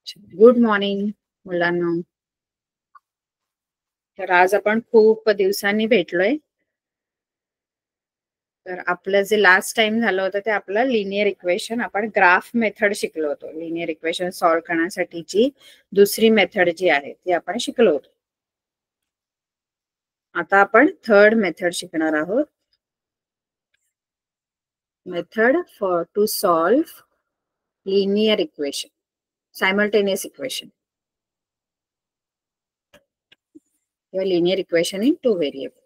Good morning मुलांना. तर आज आपण खूप दिवसांनी भेटलोय. तर आपलं जे लास्ट टाइम झालं होतं ते आपलं लिनियर इक्वेशन आपण ग्राफ मेथड शिकलो होतो. लिनियर इक्वेशन सॉल्व्ह करण्यासाठीची दुसरी मेथड जी आहे ती आपण शिकलो होतो. आता आपण थर्ड मेथड शिकणार आहोत. Method for to solve linear equation, simultaneous equation किंवा linear equation in two variable.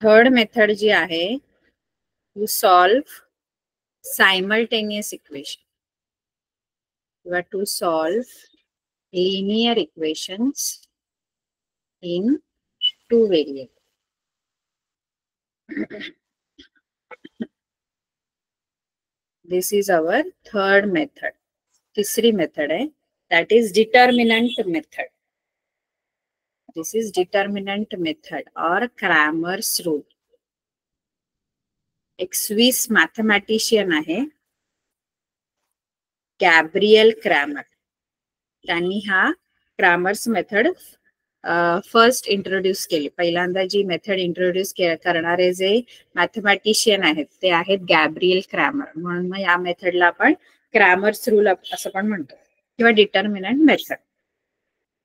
Third method जी आहे टू सॉल्व्ह सायमल्टेनियस इक्वेशन किंवा to solve linear equations in two variables. This is our third method. तीसरी method है, that is determinant method. This is determinant method or Cramer's rule. एक Swiss mathematician आहे Gabriel Cramer. त्यांनी हा Cramer's method first introduce केली. पहिल्यांदा जी method introduce करणारे जे मॅथमॅटिशियन आहेत ते आहेत गॅब्रियल क्रॅमर. म्हणून मग या मेथडला आपण क्रॅमर्स रूल असं पण म्हणतो किंवा डिटर्मिनंट मेथड.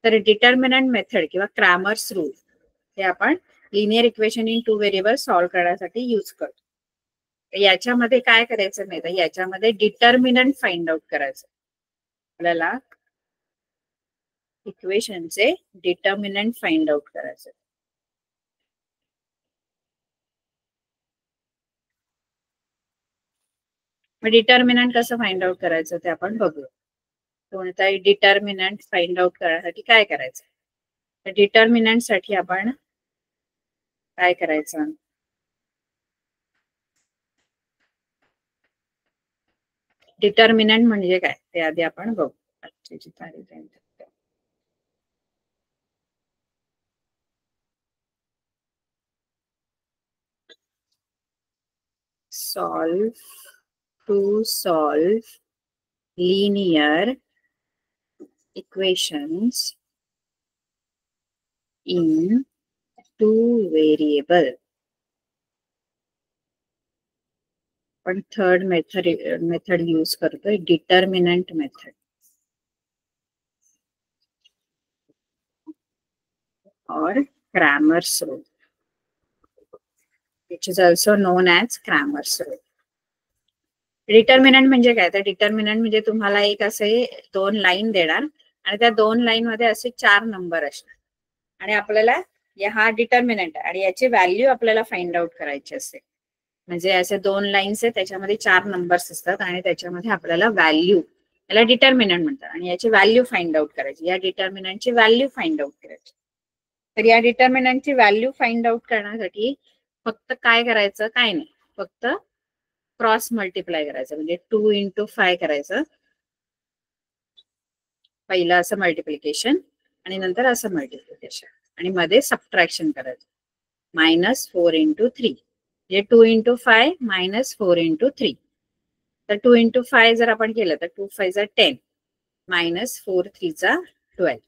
तर डिटर्मिनंट मेथड किंवा क्रॅमर्स रूल हे आपण linear equation in two variable solve करण्यासाठी यूज करतो. याच्यामध्ये काय करायचं नाही तर याच्यामध्ये डिटर्मिनंट फाइंड आउट करायचं. आपल्याला इक्वेशनचे डिटर्मिनंट फाइंड आउट करायचं. मग डिटर्मिनंट कसं फाइंड आउट करायचं ते आपण बघू. कोणताही डिटर्मिनंट फाइंड आउट करण्यासाठी काय करायचं. तर डिटर्मिनंट साठी आपण काय करायचं, डिटर्मिनंट म्हणजे काय ते आधी आपण बघू. आजची तारीख आहे to solve linear equations in two variable. पण थर्ड मेथड यूज करतोय determinant method or Cramer's rule, which is also known as Cramer's rule. Determinant म्हणजे काय, तर डिटर्मिनंट म्हणजे तुम्हाला एक असे दोन लाईन देणार आणि त्या दोन लाईन मध्ये असे चार नंबर असणार आणि आपल्याला हा डिटर्मिनंट आणि याची व्हॅल्यू आपल्याला फाइंड आउट करायची असते. म्हणजे असे दोन लाईन्स आहेत त्याच्यामध्ये चार नंबर्स असतात आणि त्याच्यामध्ये आपल्याला व्हॅल्यू, याला डिटर्मिनंट म्हणतात आणि याची व्हॅल्यू फाइंड आउट करायची. या डिटर्मिनंटची व्हॅल्यू फाइंड आउट करायची. तर या डिटर्मिनंटची व्हॅल्यू फाइंड आउट करण्यासाठी फक्त काय करायचं, काय नाही, फक्त क्रॉस मल्टिप्लाय करायचं. म्हणजे 2 into 5 करायचं. पहिलं असं मल्टिप्लिकेशन आणि नंतर असं मल्टिप्लिकेशन आणि मध्ये सबट्रॅक्शन करायचं. -4 into 3 म्हणजे 2 into 5 -4 into 3. तर 2 into 5 जर आपण केलं तर 2 5 = 10 -4 3 = 12.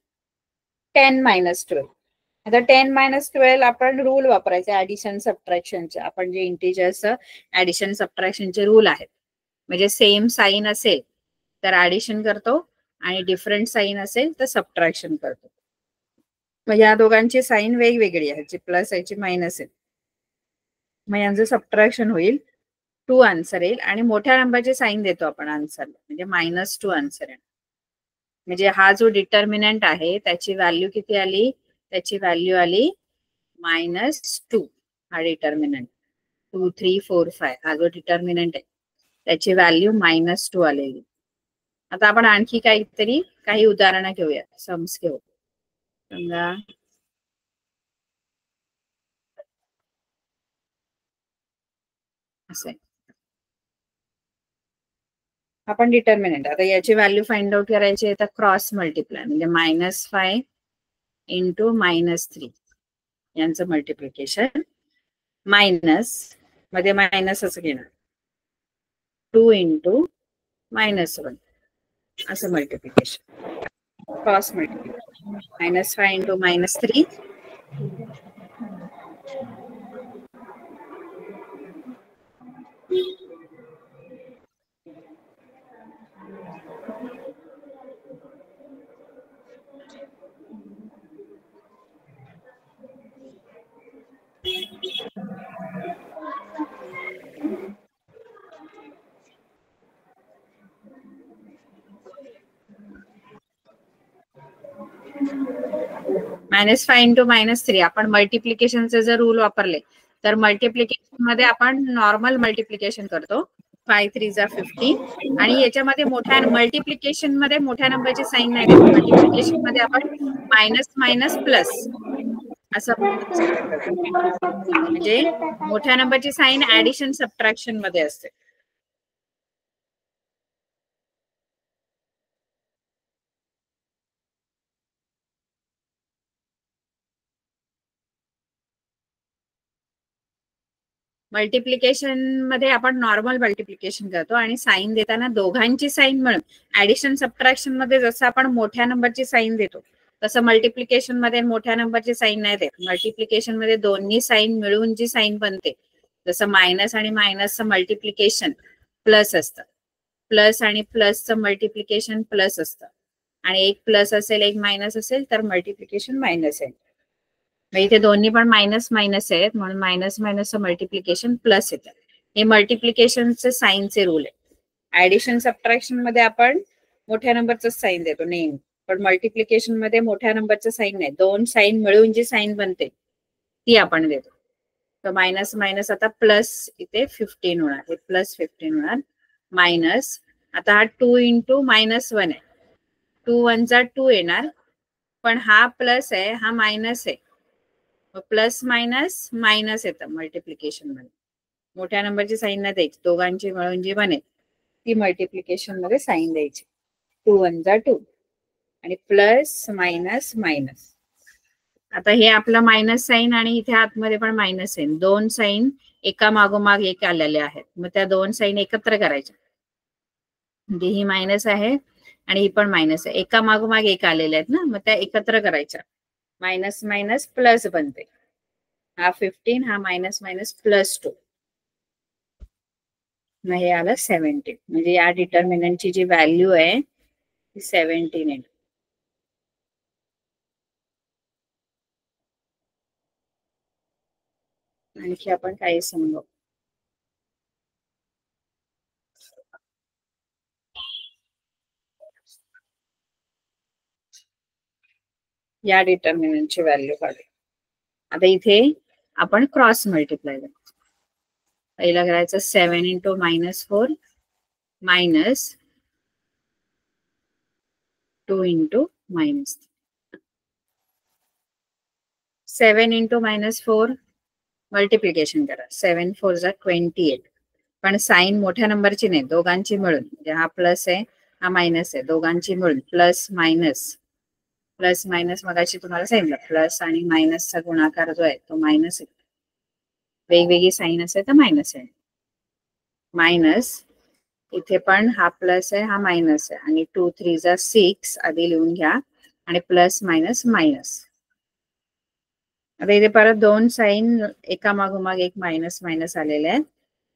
10 - 12. आता 10 - 12 आपण रूल वापरायचे ऍडिशन सबट्रॅक्शनचे. आपण जे इंटिजर्स ऍडिशन सबट्रॅक्शनचे रूल आहेत. म्हणजे सेम साईन असेल तर ऍडिशन करतो आणि डिफरंट साईन असेल तर सबट्रॅक्शन करतो. मग या दोघांची साईन वेगवेगळी आहे, जी प्लस याची मायनस आहे. मग यांचं सबट्रॅक्शन होईल. 2 आन्सर येईल आणि मोठ्या नंबरची साईन देतो आपण आन्सरला, म्हणजे -2 आन्सर येईल. म्हणजे हा जो डिटर्मिनंट आहे त्याची व्हॅल्यू किती आली, त्याची व्हॅल्यू आली -2. हा डिटर्मिनंट 2 3 4 5 हा जो डिटर्मिनंट आहे त्याची व्हॅल्यू -2 आलेली. आता आपण आणखी काही उदाहरणं घेऊया, सम्स घेऊ. समजा असं आपण डिटर्मिनंट, आता याची व्हॅल्यू फाइंड आउट करायची आहे, तर क्रॉस मल्टिप्लाय म्हणजे -5 इंटू -3 यांचं मल्टिप्लिकेशन, मायनस मध्ये मायनस असं घेणार 2 इंटू -1 असं multiplication, cross multiplication -5 into -3 -5 into -3 आपण मल्टिप्लिकेशनचे जर रूल वापरले तर मल्टिप्लिकेशन मध्ये आपण नॉर्मल मल्टिप्लिकेशन करतो, 5 3 जा 15, आणि याच्यामध्ये मोठ्या मल्टिप्लिकेशन मध्ये मोठ्या नंबरची साईन नाही देत, मल्टिप्लिकेशन मध्ये आपण मायनस मायनस प्लस असं म्हणजे मोठ्या नंबरची साईन ऍडिशन सबट्रॅक्शन मध्ये असते. मल्टिप्लिकेशन मध्ये आपण नॉर्मल मल्टिप्लिकेशन करतो आणि साईन देताना दोघांची साईन मिळून, ऍडिशन सबट्रॅक्शन मध्ये जसं आपण मोठ्या नंबरची साईन देतो तसं मल्टिप्लिकेशन मध्ये मोठ्या नंबरची साईन नाही देत. मल्टिप्लिकेशन मध्ये दोन्ही साईन मिळून जी साईन बनते, जसं मायनस आणि मायनसचं मल्टिप्लिकेशन प्लस असतं, प्लस आणि प्लसचं मल्टिप्लिकेशन प्लस असतं, आणि एक प्लस असेल एक मायनस असेल तर मल्टिप्लिकेशन मायनस आहे. इथे दोन्ही पण मायनस मायनस आहेत म्हणून मायनस मायनसचं मल्टिप्लिकेशन प्लस येतं. हे मल्टिप्लिकेशनचे साईनचे रूल आहे. ऍडिशन सबट्रॅक्शन मध्ये आपण मोठ्या नंबरचं साईन देतो नेहमी, पण मल्टिप्लिकेशन मध्ये मोठ्या नंबरचं साईन नाही, दोन साईन मिळून जी साईन बनते ती आपण देतो. तर मायनस मायनस आता प्लस, इथे 15 होणार, हे प्लस 15 होणार, मायनस आता हा 2 इंटू -1 आहे, 2 1 जा 2 येणार, पण हा प्लस आहे हा मायनस आहे, प्लस मायनस मायनस येतं मल्टिप्लिकेशन मध्ये. मोठ्या नंबरची साईन नाही द्यायची, दोघांची मिळून जी बनेल ती मल्टिप्लिकेशन मध्ये साईन द्यायची. 2 1 जा 2 आणि प्लस मायनस मायनस. आता हे आपलं मायनस साईन आणि इथे आतमध्ये पण मायनस साईन, दोन साईन एका मागोमाग एक आलेले आहेत, मग त्या दोन साईन एकत्र करायच्या. म्हणजे ही मायनस आहे आणि ही पण मायनस आहे, एका मागोमाग एक आलेले आहेत ना, मग त्या एकत्र करायच्या. मायनस मायनस प्लस बनते, हा 15, हा मायनस मायनस +2, मग हे आलं 17. म्हणजे या डिटर्मिनंटची जी व्हॅल्यू आहे ती 17 आहे. आणखी आपण काही समजू. या डिटर्मिनंटची व्हॅल्यू काढू. आता इथे आपण क्रॉस मल्टिप्लाय करतो. पहिला करायचं 7 into -4 minus 2 into -3. 7 into -4 multiplication करा, 7 4 जा 28, पण साईन मोठ्या नंबरची नाही, दोघांची मिळून, म्हणजे हा प्लस आहे हा मायनस आहे, दोघांची मिळून प्लस मायनस, प्लस मायनस मगाशी तुम्हाला सांगितलं, प्लस आणि मायनसचा गुणाकार जो आहे तो मायनस आहे, वेगवेगळी साईन असेल तर मायनस आहे. मायनस इथे पण हा प्लस आहे हा मायनस आहे, आणि 2 3 जा 6 आधी लिहून घ्या, आणि प्लस मायनस मायनस. आता इथे परत दोन साईन एका मागोमाग एक मायनस मायनस आलेले आहेत,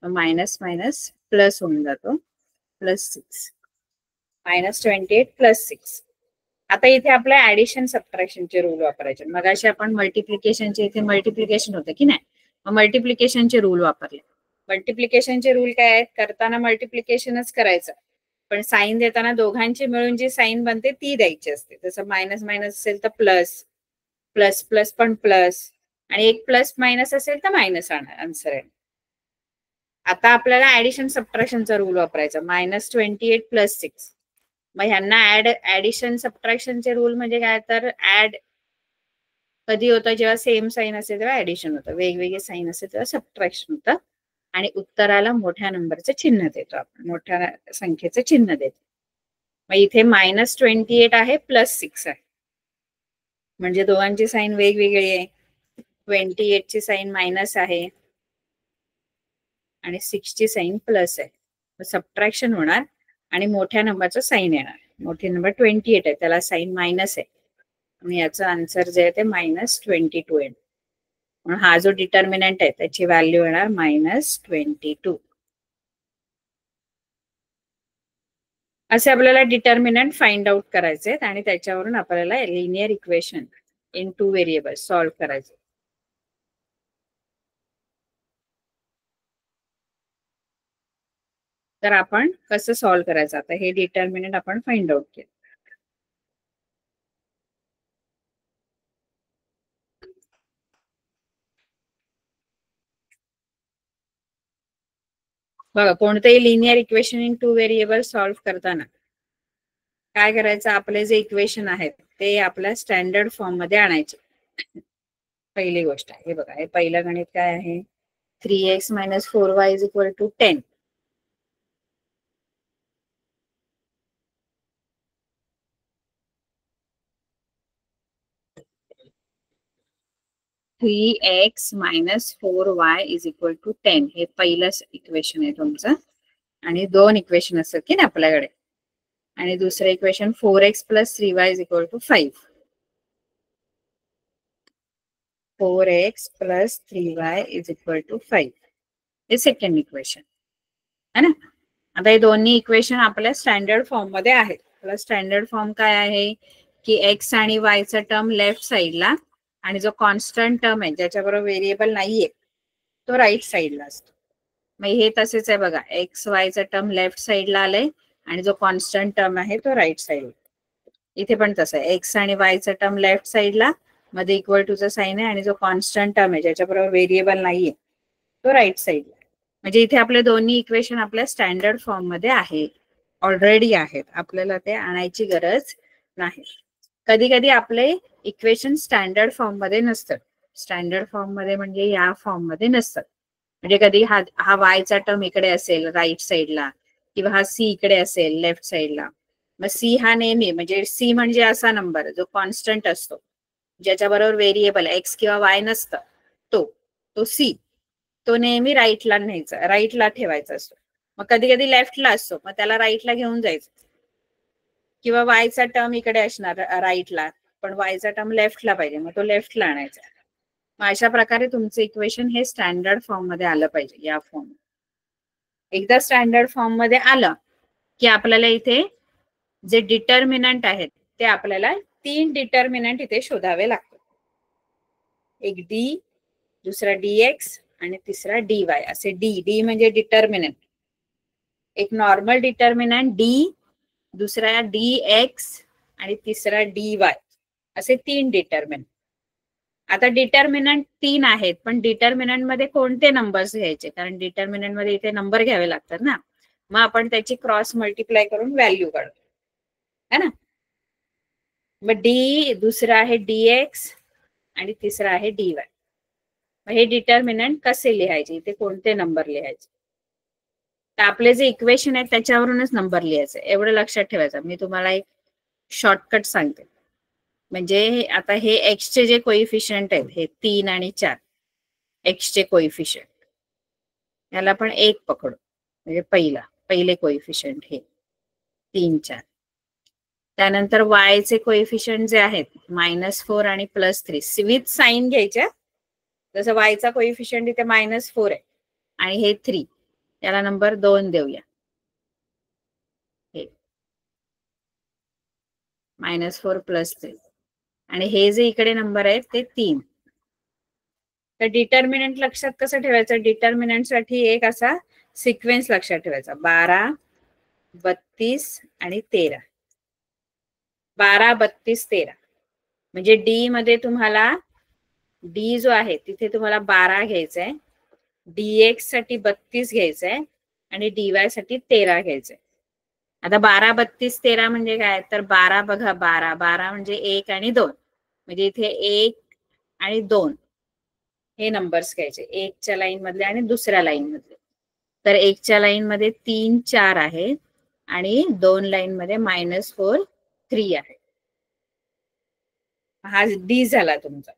मायनस मायनस प्लस होऊन जातो, +6, -28 +6. आता इथे आपल्या ऍडिशन सबट्रॅक्शनचे रूल वापरायचे. मगाशी आपण मल्टिप्लिकेशनचे, इथे मल्टिप्लिकेशन होतं की नाही, मग मल्टिप्लिकेशनचे रूल वापरले. मल्टिप्लिकेशनचे रूल काय आहेत, करताना मल्टिप्लिकेशनच करायचं, पण साईन देताना दोघांची मिळून जी साईन बनते ती द्यायची असते. जसं मायनस मायनस असेल तर प्लस, प्लस प्लस पण प्लस, आणि एक प्लस मायनस असेल तर मायनस आन्सर आहे. आता आपल्याला ऍडिशन सबट्रॅक्शनचा रूल वापरायचा, -28 + 6. मग ह्यांना ऍडिशन सबट्रॅक्शनचे रूल म्हणजे काय, तर ऍड कधी होतं, जेव्हा सेम साईन असेल तेव्हा ऍडिशन होतं, वेगवेगळे साईन असेल तेव्हा सबट्रॅक्शन होतं, आणि उत्तराला मोठ्या नंबरचं चिन्ह देतो आपण, मोठ्या संख्येचं चिन्ह देतो. मग इथे -28 आहे +6 आहे, म्हणजे दोघांची साईन वेगवेगळी आहे. 28 ची साईन मायनस आहे आणि 6 ची साईन प्लस आहे. सबट्रॅक्शन होणार आणि मोठ्या नंबरचं साईन येणार. मोठे नंबर 28 आहे, त्याला साईन मायनस आहे, आणि याचं आन्सर जे आहे ते -22 आहे. म्हणून हा जो डिटर्मिनंट आहे त्याची व्हॅल्यू येणार -22. असे आपल्याला डिटर्मिनंट फाइंड आउट करायचे आणि त्याच्यावरून आपल्याला linear equation in 2 variable solve करायचे. तर आपण कसं सॉल्व्ह करायचं, आता हे डिटर्मिनंट आपण फाइंड आउट केलं. बघा, कोणतेही linear equation in 2 variable solve करताना काय करायचं, आपले जे इक्वेशन आहेत ते आपल्या स्टँडर्ड फॉर्म मध्ये आणायचे. पहिली गोष्ट आहे, हे बघा, हे पहिलं गणित काय आहे, 3x - 4y = 10. 3x - 4y = 10 हे पहिलं इक्वेशन आहे तुमचं, आणि दोन इक्वेशन असतात की ना आपल्याकडे, आणि दुसरं equation 4x + 3y = 5. 4x + 3y = 5 हे सेकंड इक्वेशन है ना. आता हे दोन्ही इक्वेशन आपल्या स्टँडर्ड फॉर्म मध्ये आहेत. आपला स्टँडर्ड फॉर्म काय आहे की x आणि y चा टर्म लेफ्ट साइडला, आणि जो कॉन्स्टंट टर्म आहे ज्याच्याबरोबर व्हेरिएबल नाहीये तो राईट साइडला असतो. मग हे तसेच आहे बघा, एक्स वाय चा टर्म लेफ्ट साइडला आलाय आणि जो कॉन्स्टंट टर्म आहे तो राईट साइडला. इथे पण तसं आहे, एक्स आणि वाय चा टर्म लेफ्ट साइडला, मध्ये =चा साइन आहे, आणि जो कॉन्स्टंट टर्म आहे ज्याच्याबरोबर व्हेरिएबल नाहीये तो राईट साइडला. म्हणजे इथे आपले दोन्ही इक्वेशन आपल्या स्टँडर्ड फॉर्म मध्ये आहे, ऑलरेडी आहेत, आपल्याला ते आणायची गरज नाही. कधी कधी आपले इक्वेशन स्टँडर्ड फॉर्म मध्ये नसतात. स्टँडर्ड फॉर्म मध्ये म्हणजे या फॉर्म मध्ये नसतात. म्हणजे कधी हा वायचा टर्म इकडे असेल राईट साइडला, किंवा हा सी इकडे असेल लेफ्ट साइडला. मग सी हा नेहमी, म्हणजे सी म्हणजे असा नंबर जो कॉन्स्टंट असतो, ज्याच्याबरोबर व्हेरिएबल एक्स किंवा वाय नसतं, तो सी, तो नेहमी राईटला न्यायचा, राईटला ठेवायचा असतो. मग कधी कधी लेफ्टला असतो, मग त्याला राईटला घेऊन जायचं. किंवा वायचा टर्म इकडे असणार राईटला, पण वायचा टर्म लेफ्टला पाहिजे, मग तो लेफ्टला आणायचा. मग अशा प्रकारे तुमचं इक्वेशन हे स्टँडर्ड फॉर्म मध्ये आलं पाहिजे. या फॉर्म एकदा स्टँडर्ड फॉर्म मध्ये आलं की आपल्याला इथे जे डिटर्मिनंट आहेत ते आपल्याला 3 डिटर्मिनंट इथे शोधावे लागतात. एक डी, दुसरा dx आणि तिसरा dy. असे डी म्हणजे डिटर्मिनंट, एक नॉर्मल डिटर्मिनंट डी, दुसरा dx आणि तिसरा dy, असे 3 डिटर्मिनंट. आता डिटर्मिनंट 3 आहेत, पण डिटर्मिनंट मध्ये कोणते नंबर्स घ्यायचे, कारण डिटर्मिनंट मध्ये इथे नंबर घ्यावे लागतात ना. मग आपण त्याची क्रॉस मल्टिप्लाय करून व्हॅल्यू काढतो है ना. मग डी, दुसरा आहे dx आणि तिसरा आहे dy. मग हे डिटर्मिनंट कसे लिहायचे, इथे कोणते नंबर लिहायचे, तर आपले जे इक्वेशन आहे त्याच्यावरूनच नंबर लिहायचे. एवढं लक्षात ठेवायचं. मी तुम्हाला एक शॉर्टकट सांगते. म्हणजे आता हे एक्स चे जे कोइफिशियंट आहेत हे 3 आणि 4, एक्स चे कोइफिशियंट, याला आपण 1 पकडू, म्हणजे पहिले कोइफिशियंट हे 3, 4. त्यानंतर y चे कोइफिशियंट जे आहेत -4 आणि +3 विथ साइन घ्यायच्या. जसं y चा कोइफिशियंट इथे -4 आहे आणि हे 3, याला नंबर 2 देऊया. हे -4 +3, आणि हे जे इकडे नंबर आहेत ते 3. तर डिटर्मिनंट लक्षात कसं ठेवायचं, डिटर्मिनंट साठी एक असा सिक्वेन्स लक्षात ठेवायचा, 12, 32 आणि 13. 12, 32, 13. म्हणजे डी मध्ये तुम्हाला, डी जो आहे तिथे तुम्हाला 12 घ्यायचंय, dx साठी 32 घ्यायचंय, आणि dy साठी 13 घ्यायचंय. आता 12, 32, 13 म्हणजे काय? तर 12 बघा, 12 म्हणजे 1 आणि 2. म्हणजे इथे 1 आणि 2 हे नंबर्स घ्यायचे, 1 च्या लाईन मधले आणि दुसऱ्या लाईन मधले. तर 1 च्या लाईन मध्ये 3, 4 आहे आणि 2 लाईन मध्ये -4, 3 आहे. हा डी झाला तुमचा.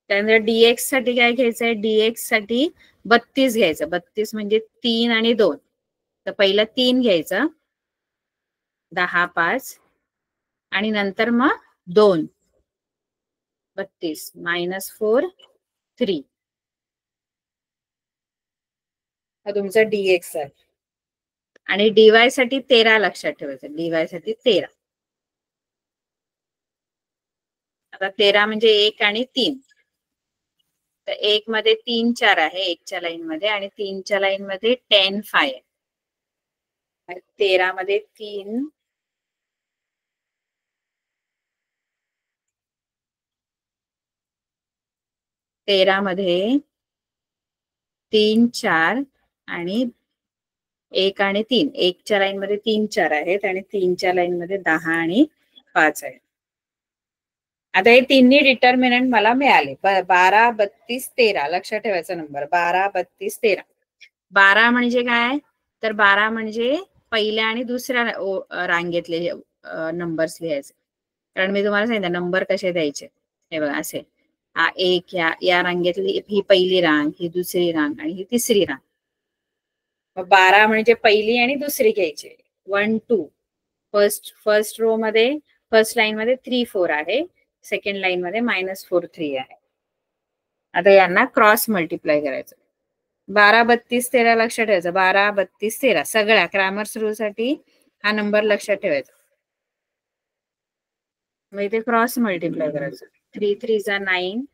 त्यानंतर डीएक्स साठी काय घ्यायचंय? डीएक्स साठी 32 घ्यायचं. 32 म्हणजे 3 आणि 2. तर पहिलं 3 घ्यायचं, 10, 5 आणि नंतर मग 2, 32 -4, 3. हा तुमचा डीएक्स आहे. आणि डीवाय साठी 13 लक्षात ठेवायचं. डीवाय साठी 13. आता 13 म्हणजे 1 आणि 3. तर 1 मध्ये 3, 4 आहे 1 च्या लाईन मध्ये आणि 3 च्या लाईन मध्ये 10, 5 आहे. 13 मध्ये 3, 13 मध्ये 3, 4 आणि 1 आणि 3. 1 च्या लाईन मध्ये 3, 4 आहेत आणि 3 च्या लाईन मध्ये 10 आणि 5 आहे. आता हे तिन्ही डिटर्मिनंट मला मिळाले. 12, 32, 13 लक्षात ठेवायचा नंबर. 12, 32, 13. 12 म्हणजे काय? तर 12 म्हणजे पहिल्या आणि दुसऱ्या रांगेतले नंबर्स लिहायचे. कारण मी तुम्हाला सांगितलं नंबर कसे द्यायचे. हे बघा असे. हा एक या रांगेतली ही पहिली रांग, ही दुसरी रांग आणि ही तिसरी रांग. 12 म्हणजे पहिली आणि दुसरी घ्यायची. 1, 2. फर्स्ट रो मध्ये, फर्स्ट लाईन मध्ये 3, 4 आहे. सेकंड लाईन मध्ये -4, 3 आहे. आता यांना क्रॉस मल्टिप्लाय करायचं. 12, 32, 13 लक्षात ठेवायचं. 12, 32, 13 सगळ्या क्रॅमर्स रूल साठी हा नंबर लक्षात ठेवायचा. मग इथे क्रॉस मल्टिप्लाय करायचं. 3, 3 जा 9.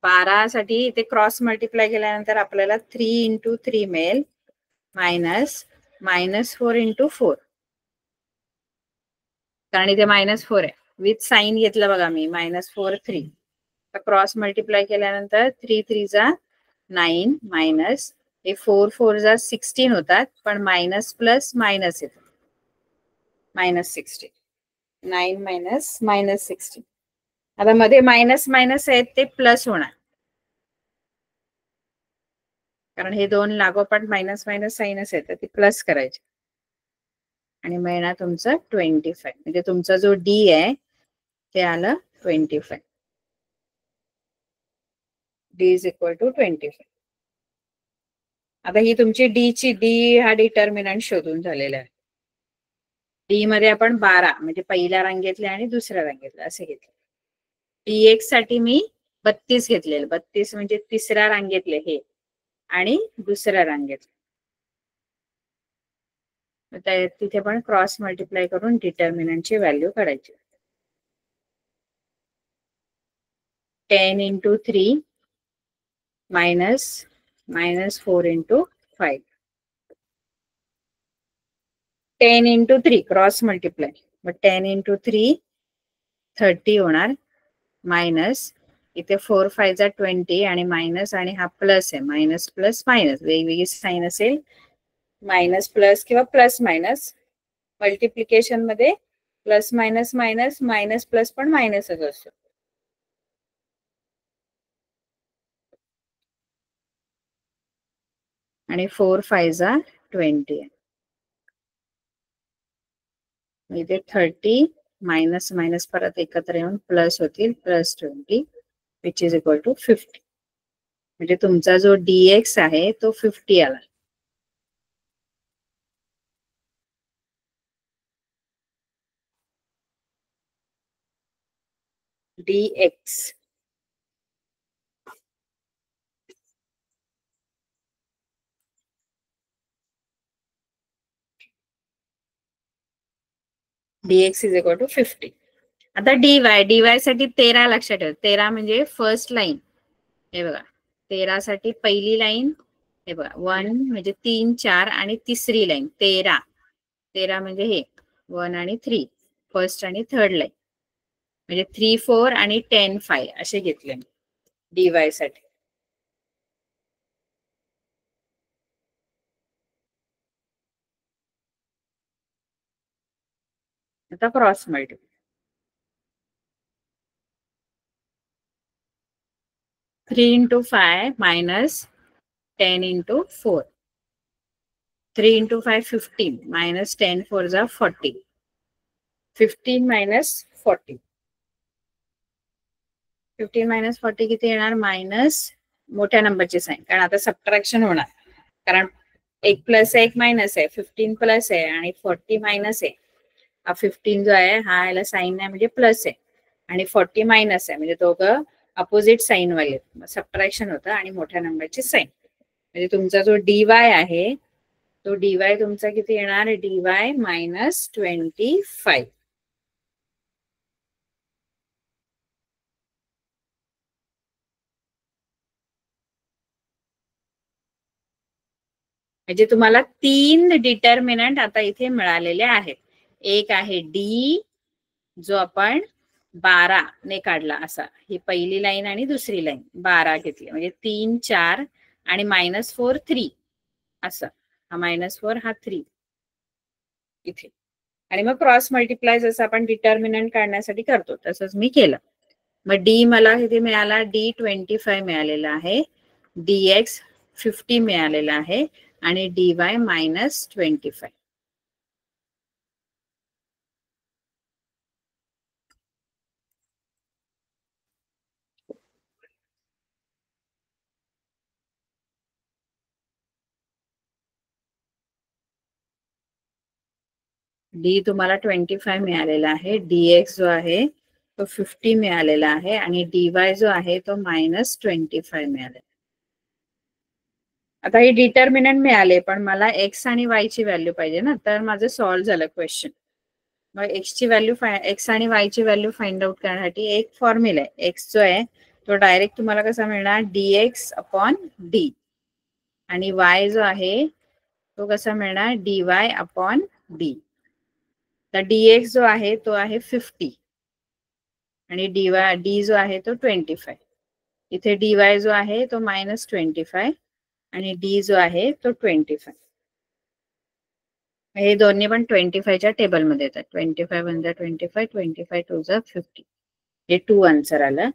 12 साठी इथे क्रॉस मल्टिप्लाय केल्यानंतर आपल्याला 3 × 3 मिळेल -4 × 4. कारण इथे -4 आहे. विथ साइन घेतलं बघा मी. -4, 3. क्रॉस मल्टिप्लाय केल्यानंतर 3, 3 जा 9 मायनस हे 4, 4 जा 16 होतात. पण मायनस प्लस मायनस येतो. -16. 9 -16. आता मध्ये मायनस मायनस आहेत ते प्लस होणार. कारण हे दोन लागोपाठ मायनस मायनस साइनच आहेत, ते प्लस करायचे आणि मिळणार तुमचं 25. म्हणजे तुमचा जो डी आहे ते आलं 25. D is equal to 25. आता ही तुमची डी हा डिटर्मिनंट शोधून झालेला आहे. डी मध्ये आपण 12 म्हणजे पहिल्या रांगेतले आणि दुसऱ्या रांगेतले असे घेतले. डीएक्स साठी मी 32 घेतलेले. 32 म्हणजे तिसऱ्या रांगेतले हे आणि दुसऱ्या रांगेतले. तिथे पण क्रॉस मल्टिप्लाय करून डिटर्मिनंटची व्हॅल्यू काढायची. 10 × 3 -4 × 5. 10 × 3 क्रॉस मल्टिप्लाय. मग 10 × 3 30 होणार. मायनस इथे 4, 5 जा 20 आणि मायनस आणि हा प्लस आहे. मायनस प्लस मायनस वेगवेगळी साइन असेल. मायनस प्लस किंवा प्लस मायनस. मल्टिप्लिकेशन मध्ये plus minus minus, minus plus पण मायनसच असतो. आणि 4, 5 जा 20 आहे. इथे 30 मायनस मायनस परत एकत्र येऊन प्लस होतील. +20 विच इज इक्वल टू 50. म्हणजे तुमचा जो डीएक्स आहे तो 50 आला. DX DX is equal to 50. आता डीवाय साठी 13 लक्षात ठेवा. 13 म्हणजे फर्स्ट लाईन. हे बघा 13 साठी पहिली लाईन. हे बघा 1 म्हणजे 3, 4 आणि तिसरी लाईन 13. 13 म्हणजे हे 1 आणि 3 फर्स्ट आणि थर्ड लाईन. म्हणजे 3 4 आणि 10 5 असे घेतले मी dy साठी. आता cross multiply. 3 into 5 minus 10 into 4. 3 into 5 15 minus 10 4 are 40. 15 minus 40. 15 minus 40 किती येणार? मायनस मोठ्या नंबरची साइन, कारण आता सबट्रॅक्शन होणार, कारण 1 प्लस 1 मायनस आहे, 15 प्लस आहे आणि 40 मायनस आहे. हा 15 जो आहे हा याला साइन आहे म्हणजे प्लस आहे आणि 40 मायनस आहे म्हणजे दोघं अपोजिट साइन वाले, सबट्रॅक्शन होतं आणि मोठ्या नंबरची साइन. म्हणजे तुमचा जो डीवाय आहे तो डीवाय तुमचा किती येणार? DY minus 25. म्हणजे तुम्हाला 3 डिटर्मिनंट आता इथे मिळालेले आहेत. एक आहे डी जो आपण 12 ने काढला, असा ही पहिली लाईन आणि दुसरी लाईन 12 घेतली म्हणजे 3 4 आणि -4 3 असं. हा -4 हा 3 इथे. आणि मग क्रॉस मल्टिप्लाय जसं आपण डिटर्मिनंट काढण्यासाठी करतो तसंच मी केलं. मग डी मला इथे मिळाला, डी 25 मिळालेला आहे, dx 50 मिळालेला आहे आणि dy -25. डी तुम्हाला 25 मिळालेला आहे, dx जो आहे तो 50 मिळालेला आहे आणि dy जो आहे तो -25 मिळालेला. आता हे डिटर्मिनंट मिळाले पण मला x आणि y ची व्हॅल्यू पाहिजे ना, तर माझं सॉल्व्ह झालं क्वेश्चन. मग x ची व्हॅल्यू x आणि y ची व्हॅल्यू फाइंड आउट करण्यासाठी एक फॉर्म्युला आहे. x जो आहे तो डायरेक्ट तुम्हाला कसा मिळणार? dx अपॉन d आणि y जो आहे तो कसा मिळणार? dy upon d. तर dx जो आहे तो आहे 50 आणि d जो आहे तो 25. इथे dy जो आहे तो -25 आणि d जो आहे तो 25. हे दोन्ही पण 25 च्या टेबल मध्ये येतात. 25 1 जा 25, 25 2 जा 50. हे 2 आन्सर आलं.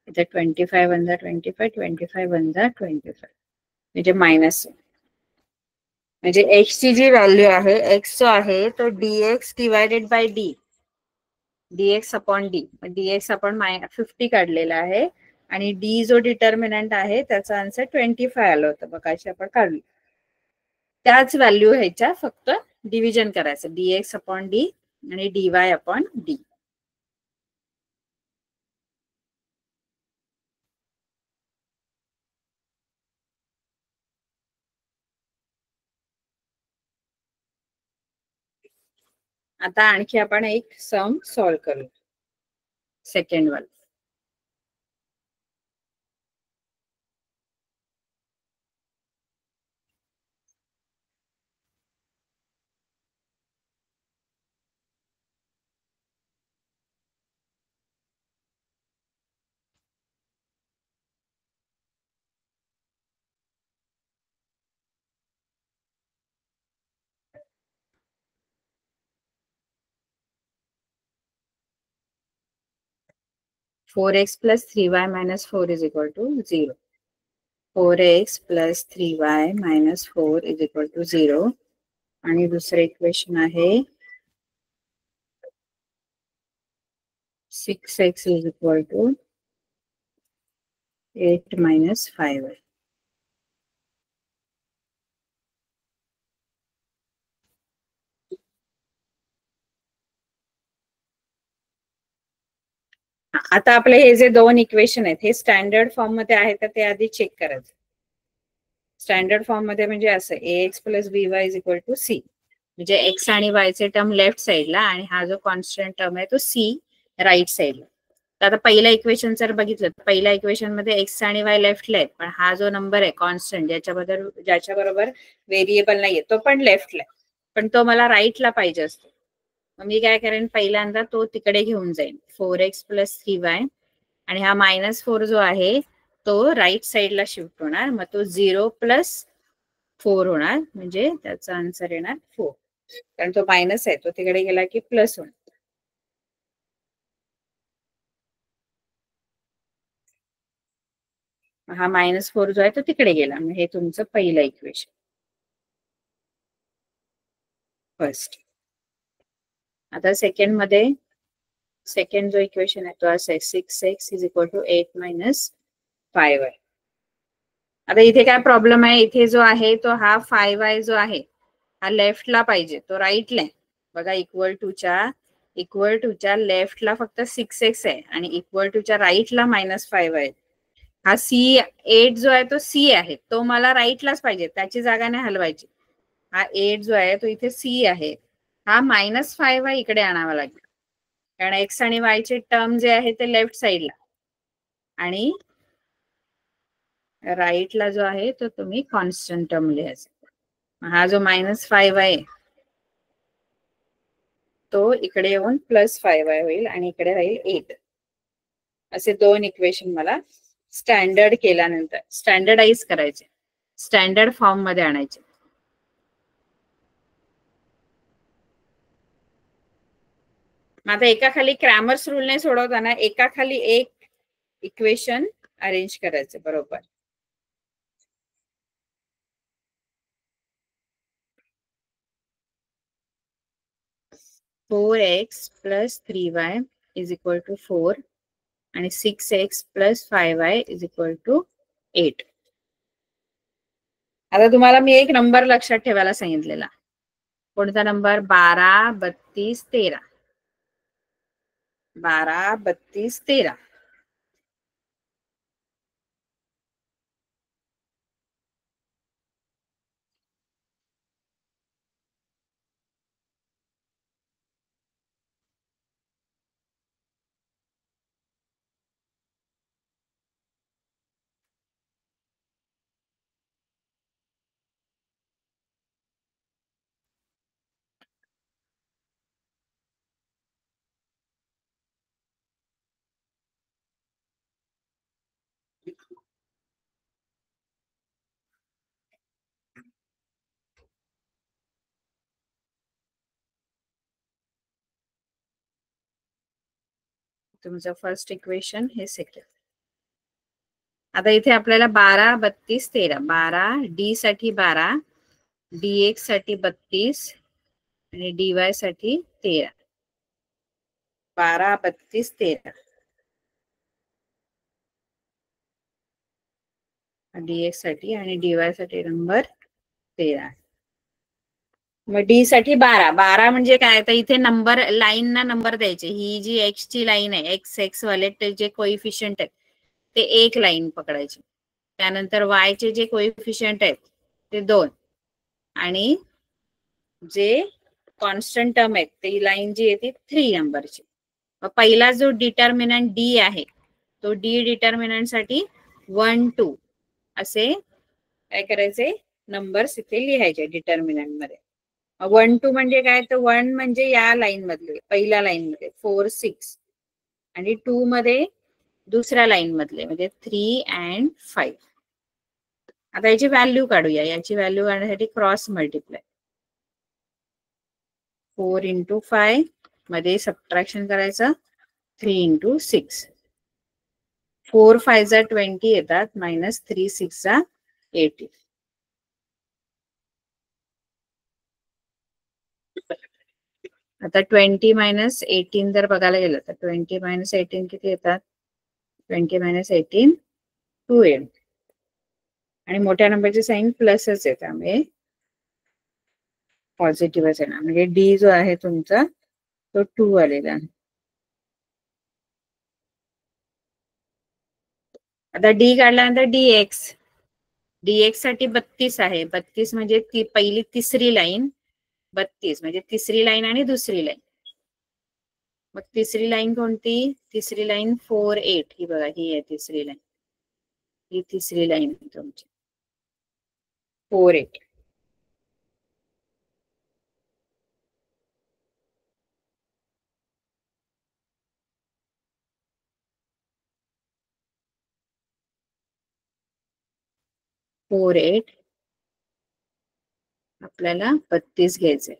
इथे 25 1 जा 25, 25 1 जा 25 म्हणजे मायनस. म्हणजे x ची जी व्हॅल्यू आहे, x जो आहे तो dx divided by d, dx upon d. dx आपण 50 काढलेला आहे आणि d जो डिटर्मिनंट आहे त्याचा आन्सर 25 आलं होतं. बघा अशी आपण काढली. त्याच व्हॅल्यू ह्याच्या फक्त डिव्हिजन करायचं, dx अपॉन d आणि dy अपॉन d. आता आणखी आपण एक सम सॉल्व करू, second one. Four x plus 3y minus 4 is equal to 0. 4x plus 3y minus 4 is equal to 0. आणि दुसरे इक्वेशन आहे 6x is equal to 8 minus 5y. आता आपले हे जे दोन इक्वेशन आहेत हे स्टँडर्ड फॉर्म मध्ये आहेत का ते आधी चेक करायचं. स्टँडर्ड फॉर्म मध्ये म्हणजे असं ax plus by is equal to c, म्हणजे x आणि y चे टर्म लेफ्ट साइडला आणि हा जो कॉन्स्टंट टर्म आहे तो c राईट साइडला. तर आता पहिला इक्वेशन जर बघितलं तर पहिल्या इक्वेशन मध्ये x आणि y लेफ्टला आहे, पण हा जो नंबर आहे कॉन्स्टंट ज्याच्या बरोबर व्हेरिएबल नाहीये तो पण लेफ्टला आहे, पण तो मला राईटला पाहिजे असतो. मी काय करेन, पहिल्यांदा तो तिकडे घेऊन जाईन, 4x + 3y, आणि हा -4 जो आहे तो राईट साइडला शिफ्ट होणार, मग तो 0 + 4 होणार, म्हणजे त्याचा आन्सर येणार 4, कारण तो मायनस आहे, तो तिकडे गेला की प्लस होणार. हा -4 जो आहे तो तिकडे गेला, मग हे तुमचं पहिलं इक्वेशन फर्स्ट. आता सेकंड मध्ये, सेकंड जो इक्वेशन आहे तो असा आहे, 6x = 8 - 5y. आता इथे काय प्रॉब्लेम आहे, इथे जो आहे तो हा 5y जो आहे हा लेफ्टला पाहिजे, तो राईटला आहे बघा. इक्वल टूच्या लेफ्टला फक्त 6x आहे आणि इक्वल टूच्या राईटला -5 आहे. हा C8 जो आहे तो C आहे, तो मला राईटलाच पाहिजे, त्याची जागा नाही हलवायची. हा 8 जो आहे तो इथे C आहे, हा -5y इकडे आणावा लागेल, कारण x आणि y चे टर्म जे आहे ते लेफ्ट साइडला, आणि राईटला जो आहे तो तुम्ही कॉन्स्टंट टर्म लिहायचा. हा जो -5 आहे तो इकडे येऊन +5y होईल आणि इकडे राहील 8. असे दोन इक्वेशन मला स्टँडर्ड केल्यानंतर स्टँडर्डाइज करायचे, स्टँडर्ड फॉर्म मध्ये आणायचे. आता एका खाली क्रॅमर्स रूलने सोडवताना एका खाली एक इक्वेशन अरेंज करायचे बरोबर. (4x + 3y = 4) आणि 6x + 5y = 8. आता तुम्हाला मी एक नंबर लक्षात ठेवायला सांगितलेला, कोणता नंबर? 12, 32, 13. 12, 32, 13. तुमचं फर्स्ट इक्वेशन हे सेकंड. आता इथे आपल्याला 12, 32, 13. 12 डी साठी 12, dx साठी 32 आणि dy साठी 13. 12, 32, 13. dx साठी आणि dy साठी नंबर 13. मग डी साठी 12. 12 म्हणजे काय, तर इथे नंबर लाईन ना नंबर द्यायचे. ही जी एक्स ची लाईन आहे, एक्स वाले जे कोइफिशियंट आहेत ते एक लाईन पकडायचे, त्यानंतर वाय चे जे कोइफिशियंट आहेत ते 2, आणि जे कॉन्स्टंट टर्म आहेत ती लाईन जी आहे ती 3 नंबरची. पहिला जो डिटर्मिनंट डी आहे तो डी डिटर्मिनंट साठी 1, 2 असे काय करायचे नंबर्स इथे लिहायचे डिटर्मिनंट मध्ये. 1, 2 म्हणजे काय, तर 1 म्हणजे या लाईन मधले, पहिल्या लाईन मध्ये 4, 6, आणि 2 मध्ये दुसऱ्या लाईन मधले म्हणजे 3 and 5. आता याची व्हॅल्यू काढूया. याची व्हॅल्यू काढण्यासाठी क्रॉस मल्टिप्लाय, 4 × 5 मध्ये सबट्रॅक्शन करायचं, 3 × 6. 4 5 जा 20 येतात, -3 6 जा 18. आता 20 - 18 जर बघायला गेलं तर 20 - 18 किती येतात? 20 - 18 2 येईल, आणि मोठ्या नंबरची साईन प्लसच आहे, त्यामुळे पॉझिटिव्हच येणार, म्हणजे डी जो आहे तुमचा तो 2 आलेला आहे. आता डी काढल्यानंतर डीएक्स साठी 32 आहे. 32 म्हणजे ती पहिली तिसरी लाईन, 32 म्हणजे तिसरी लाईन आणि दुसरी लाईन. मग तिसरी लाईन कोणती? तिसरी लाईन 4, 8. ही बघा, ही आहे तिसरी लाईन, ही तिसरी लाईन आहे तुमची 4, 8. 4/8 आपल्याला 32 घ्यायचंय.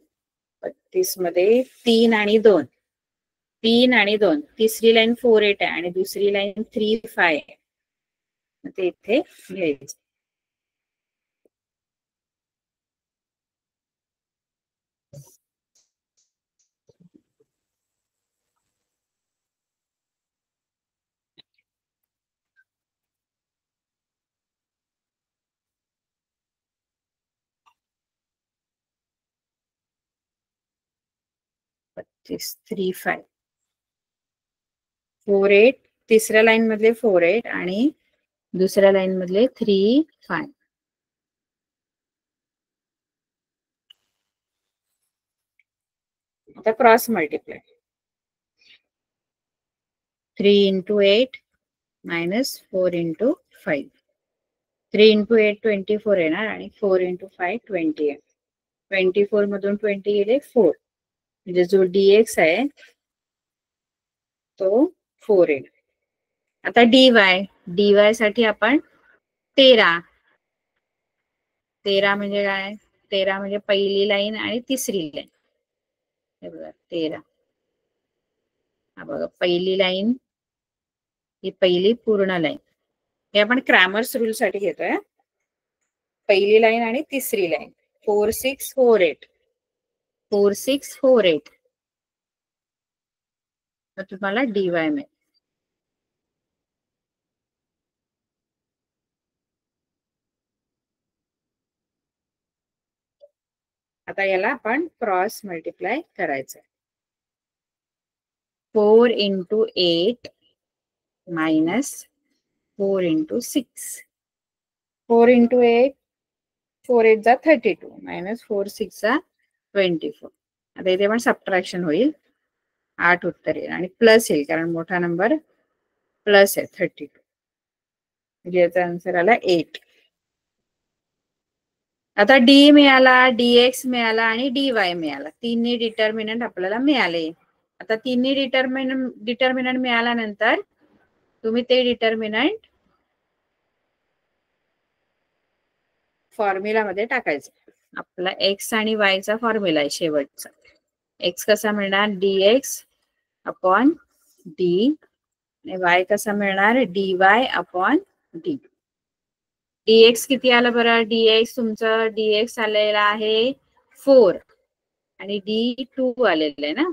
32 मध्ये 3 आणि 2, 3 आणि 2, तिसरी लाईन 4/8 आहे आणि दुसरी लाईन 3/5 आहे. ते इथे घ्यायचं. पच्चीस 3/5 4/8 तिसऱ्या लाईन मधले 4/8 आणि दुसऱ्या लाईन मधले 3/5. आता क्रॉस मल्टिप्लाय. 3 × 8 मायनस 4 × 5. 3 × 8 24 येणार आणि 4 × 5 20 आहे. 24 मधून 20 गेले 4, म्हणजे जो dx आहे तो 4 येणार. आता dy साठी आपण 13 म्हणजे काय? 13 म्हणजे पहिली लाईन आणि तिसरी लाईन. हे बघा 13, हा बघा पहिली लाईन, ही पहिली पूर्ण लाईन. हे आपण क्रॅमर्स रूल साठी घेतोय. पहिली लाईन आणि तिसरी लाईन 4 6 4 8 4 6 4 8. तर तुम्हाला dy मिळेल. आता याला आपण क्रॉस मल्टिप्लाय करायचं. 4 × 8 मायनस 4 × 6. 4 × 8 4 8 जा 32 मायनस 4 6 जा 24. आता इथे पण सबट्रॅक्शन होईल. 8 उत्तर येईल आणि प्लस येईल कारण मोठा नंबर प्लस आहे 32. म्हणजे याचा आन्सर आला 8. आता डी मिळाला, dx मिळाला आणि dy मिळाला. तिन्ही डिटर्मिनंट आपल्याला मिळाले. आता तिन्ही डिटर्मिनंट मिळाल्यानंतर तुम्ही ते डिटर्मिनंट फॉर्म्युला मध्ये टाकायचं. आपला x आणि y चा फॉर्म्युला आहे शेवटचा. x कसा मिळणार? dx अपॉन d आणि y कसा मिळणार? dy upon d. dx किती आलं बरं? dx तुमचं dx आलेला आहे 4 आणि d 2 आलेलं आहे ना.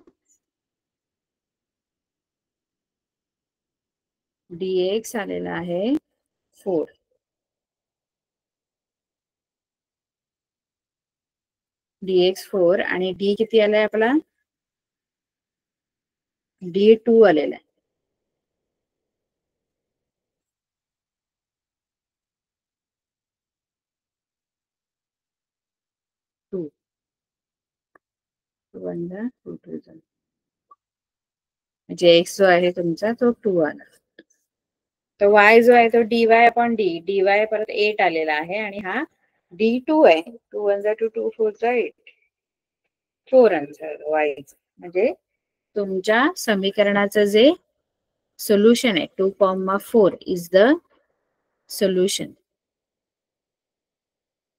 dx आलेला आहे 4. dx 4 आणि d किती आलाय आपला? d 2 आलेला आहे. म्हणजे x जो आहे तुमचा तो 2 आला. तर y जो आहे तो dy अपॉन d, dy परत 8 आलेला आहे आणि हा d 2 आहे. 2 1 जा 2 2 4 जा 8. 4 आन्सर y. म्हणजे तुमच्या समीकरणाचं जे सोल्युशन आहे 2,4 इज द सोल्युशन.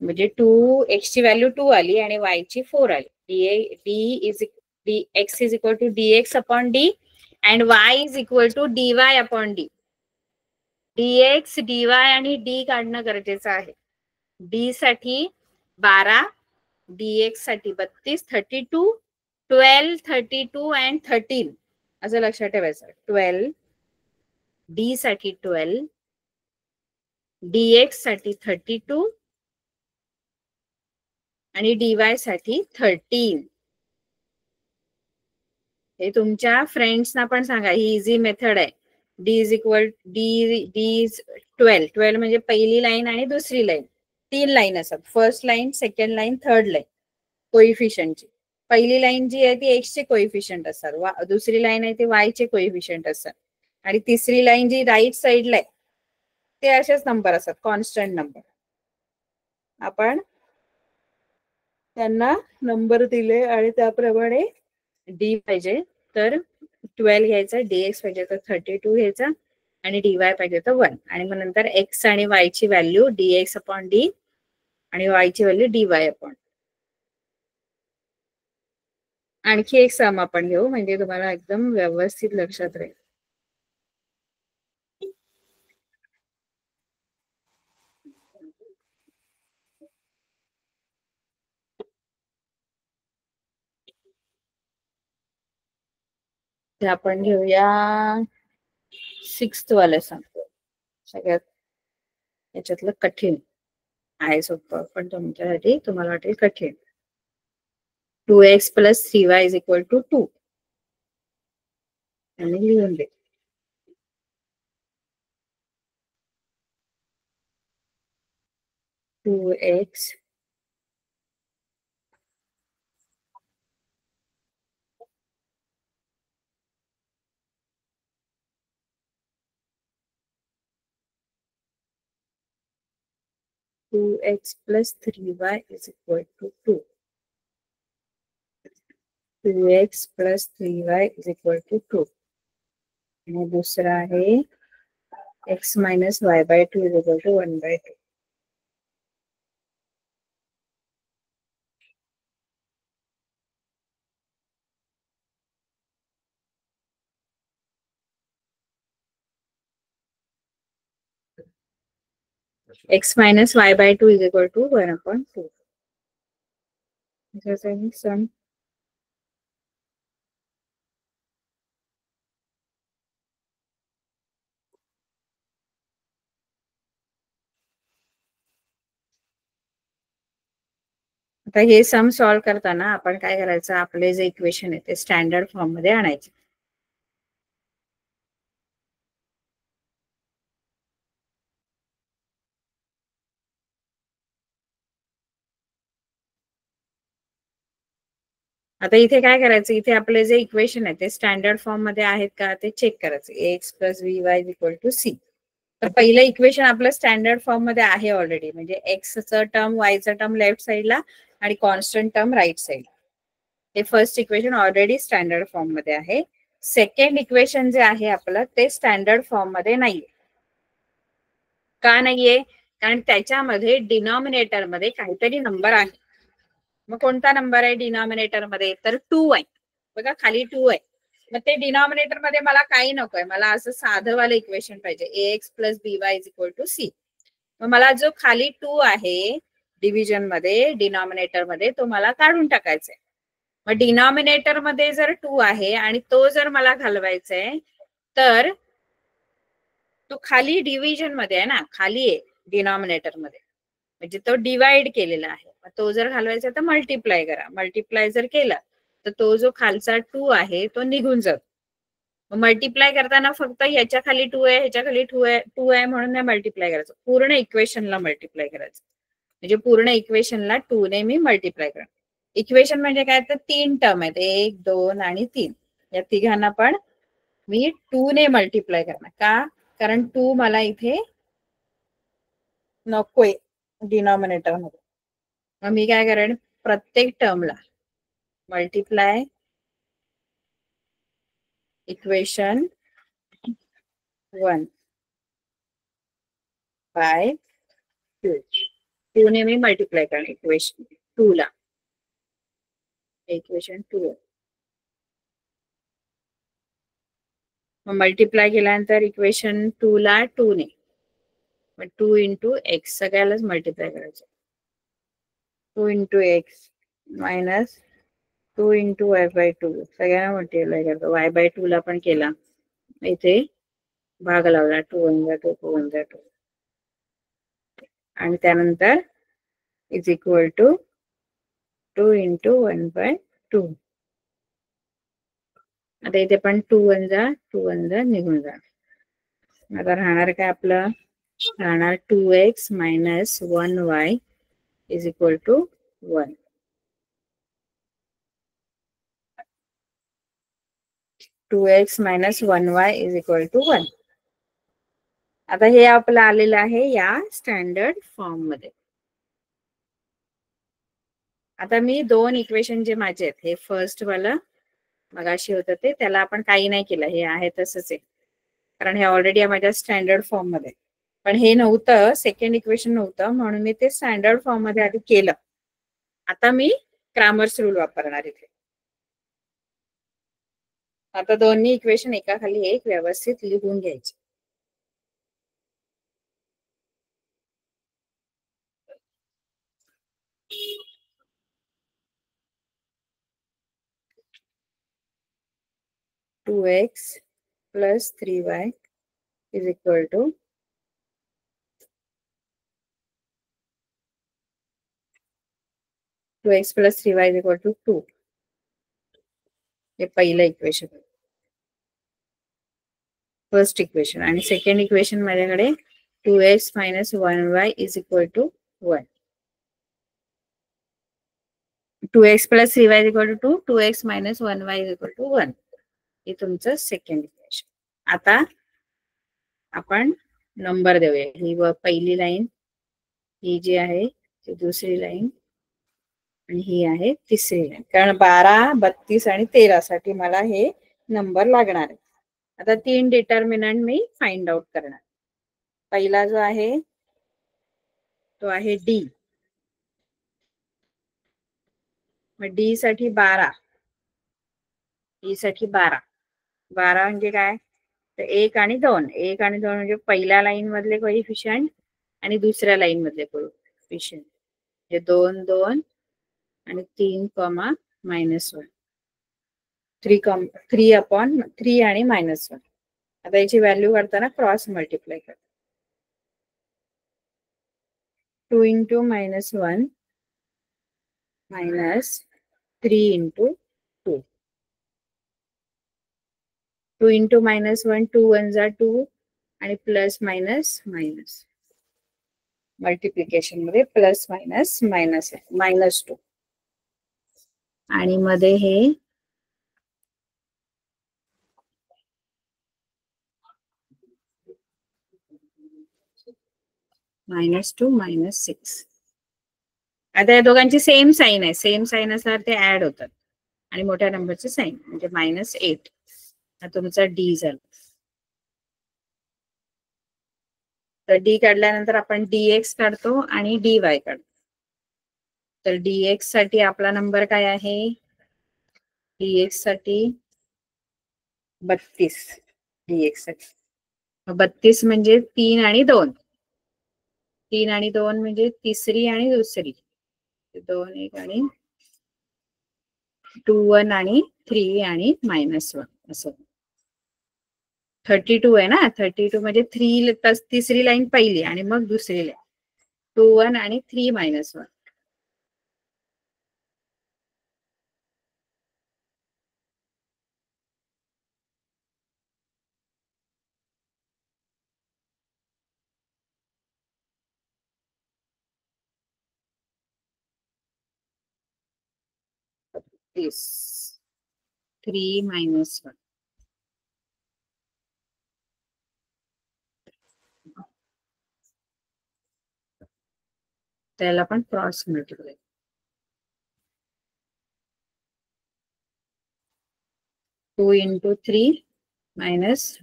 म्हणजे 2 x ची व्हॅल्यू 2 आली आणि y ची 4 आली. x is equal to dx upon d and y is equal to dy upon d. dx dy आणि d काढणं गरजेचं आहे. d साठी 12, dx साठी 32, 32, 12, 32 अँड 13 असं लक्षात ठेवायचं. 12, d साठी 12, dx साठी 32 आणि dy साठी 13. हे तुमच्या फ्रेंड्सना पण सांगा, ही इझी मेथड आहे. d इज इक्वल d 12 म्हणजे पहिली लाईन आणि दुसरी लाईन, 3 लाईन असतात. First line, second line, third line कोइफिशियंटची. पहिली लाईन जी आहे ती एक्स चे कोइफिशियंट असतात, दुसरी लाईन आहे ती वाय चे कोइफिशियंट असतात आणि तिसरी लाईन जी राईट साइडला आहे ते असेच नंबर असतात, कॉन्स्टंट नंबर. आपण त्यांना नंबर दिले आणि त्याप्रमाणे डी पाहिजे तर 12 घ्यायचा, dx पाहिजे तर 32 घ्यायचा आणि dy पाहिजे तर 1. आणि मग नंतर x आणि y ची व्हॅल्यू dx अपॉन d आणि y ची व्हॅल्यू dy अपॉन. आणखी एक सम आपण घेऊ म्हणजे तुम्हाला एकदम व्यवस्थित लक्षात राहील. ते आपण घेऊया 6th वाले सम. सगळ्यात याच्यातलं कठीण आहे, सोपं पण तुमच्यासाठी तुम्हाला वाटेल कठीण. 2x + 3y = 2 आणि लिहून दे. 2x + 3y = 2. 2x + 3y = 2. आणि दुसरा आहे x - y/2 = 1/2. x - y/2 = 1/2. This is some. आता हे सम सॉल्व करताना आपण काय करायचं, आपले जे इक्वेशन आहे ते स्टँडर्ड फॉर्म मध्ये आणायचे. आता इथे काय करायचं, इथे आपले जे इक्वेशन आहे ते स्टँडर्ड फॉर्म मध्ये आहेत का ते चेक करायचं. ax + by = c. तर पहिलं इक्वेशन आपलं स्टँडर्ड फॉर्म मध्ये आहे ऑलरेडी, म्हणजे एक्सचं टर्म वायचं टर्म लेफ्ट साईडला आणि कॉन्स्टंट टर्म राईट साईडला. हे first equation already standard form मध्ये आहे. सेकंड इक्वेशन जे आहे आपलं ते स्टँडर्ड फॉर्म मध्ये नाहीये. का नाहीये? कारण त्याच्यामध्ये डिनॉमिनेटर मध्ये काहीतरी नंबर आहे. मग कोणता नंबर आहे डिनॉमिनेटर मध्ये? तर 2 आहे. बघा खाली 2 आहे. मग ते डिनॉमिनेटर मध्ये मला काही नकोय, मला असं साधं वालं इक्वेशन पाहिजे, ax + by = c. मग मला जो खाली 2 आहे डिव्हिजन मध्ये डिनॉमिनेटर मध्ये तो मला काढून टाकायचा आहे. मग डिनॉमिनेटर मध्ये जर 2 आहे आणि तो जर मला घालवायचा आहे तर तो खाली डिव्हिजन मध्ये आहे ना, खाली आहे डिनॉमिनेटर मध्ये, म्हणजे तो डिवाइड केलेला आहे. तो जर घालवायचा तर मल्टिप्लाय करा. मल्टिप्लाय जर केला तर तो जो खालचा 2 आहे तो निघून जातो. मल्टिप्लाय करताना फक्त ह्याच्या खाली 2 आहे, ह्याच्या खाली 2 आहे म्हणून नाही मल्टिप्लाय करायचं, पूर्ण इक्वेशनला मल्टिप्लाय करायचं. म्हणजे पूर्ण इक्वेशनला 2 ने मी मल्टिप्लाय करणार. इक्वेशन म्हणजे काय, तर 3 टर्म आहेत, 1, 2 आणि 3. या तिघांना पण मी 2 ने मल्टिप्लाय करणार. का? कारण 2 मला इथे नकोय डिनॉमिनेटर मध्ये. मग मी काय करेन, प्रत्येक टर्मला मल्टिप्लाय इक्वेशन 1 बाय 2. 2 ने मी मल्टिप्लाय करणार इक्वेशन 2 ला. इक्वेशन 2 मल्टिप्लाय केल्यानंतर इक्वेशन 2 ला 2 ने, मग 2 × x सगळ्यालाच मल्टिप्लाय करायचं. 2 × x मायनस 2 × y/2 सगळ्यांना मल्टिप्लाय करतो. y/2 ला पण केला, इथे भाग लावला, 2 × 2 2 × 2 आणि त्यानंतर इज इक्वल टू 2 × 1/2. आता इथे पण 2 1 जा 2 1 जा निघून जा. आता राहणार काय आपलं, राहणार 2x - 1y = 1. (2x - 1y = 1). आता हे आपलं आलेलं आहे या स्टँडर्ड फॉर्म मध्ये. आता मी 2 इक्वेशन जे माझे आहेत, हे फर्स्ट वाला मगाशी होतं ते, त्याला आपण काही नाही केलं, हे आहे तसंच आहे, कारण हे ऑलरेडी माझ्या स्टँडर्ड फॉर्म मध्ये. पण हे नव्हतं, सेकंड इक्वेशन नव्हतं, म्हणून मी ते स्टँडर्ड फॉर्म मध्ये आधी केलं. आता मी क्रॅमर्स रूल वापरणार इथे. आता दोन्ही इक्वेशन एका खाली एक व्यवस्थित लिहून घ्यायचे. Two x plus 3y is equal to 2x plus 3y is equal to 2. हे पहिलं इक्वेशन, फर्स्ट इक्वेशन. आणि सेकंड इक्वेशन माझ्याकडे 2x minus 1y is equal to 1. 2x plus 3y is equal to 2, 2x minus 1y is equal to 1. हे तुमचं second equation. आता आपण number देऊया. ही पहिली लाईन, ही जी आहे ती दुसरी लाईन, आणि ही आहे तिसरी लाईन. कारण 12, 32 आणि 13 साठी मला हे नंबर लागणार आहे. आता 3 डिटर्मिनंट मी फाइंड आउट करणार. पहिला जो आहे तो आहे डी. मग डी साठी 12, डी साठी 12. 12 म्हणजे काय, तर 1 आणि 2. 1 आणि 2 म्हणजे पहिल्या लाईन मधले कोएफिशियंट आणि दुसऱ्या लाईन मधले कोएफिशियंट. म्हणजे 2, 2 आणि 3 कॉमा -1. 3 अपॉन 3 आणि -1. आता याची व्हॅल्यू करताना क्रॉस मल्टिप्लाय कर. 2 इंटू -1 मायनस 3 इंटू 2. 2 इंटू -1, 2 1 जा 2 आणि प्लस मायनस मायनस. मल्टिप्लिकेशन मध्ये प्लस मायनस मायनस आहे, -2. आणि मध्ये हे -2 -6. आता या दोघांची सेम साईन आहे. सेम साईन असल्यावर ते ऍड होतात आणि मोठ्या नंबरचे साईन, म्हणजे -8. हा तुमचा डी झाला. तर डी काढल्यानंतर आपण dx काढतो आणि dy काढतो. तर dx साठी आपला नंबर काय आहे, dx साठी 32. dx साठी 32 म्हणजे 3 आणि 2. 3 आणि 2 म्हणजे तिसरी आणि दुसरी. 2 1 आणि 2 1 आणि 3 आणि -1 असं. 32 आहे ना. 32 म्हणजे 3 तिसरी लाईन पहिली आणि मग दुसरी लाईन. 2 1 आणि 3 -1. This 3 -1. त्याला पण क्रॉस मल्टिप्लाय. 2 इंटू 3 मायनस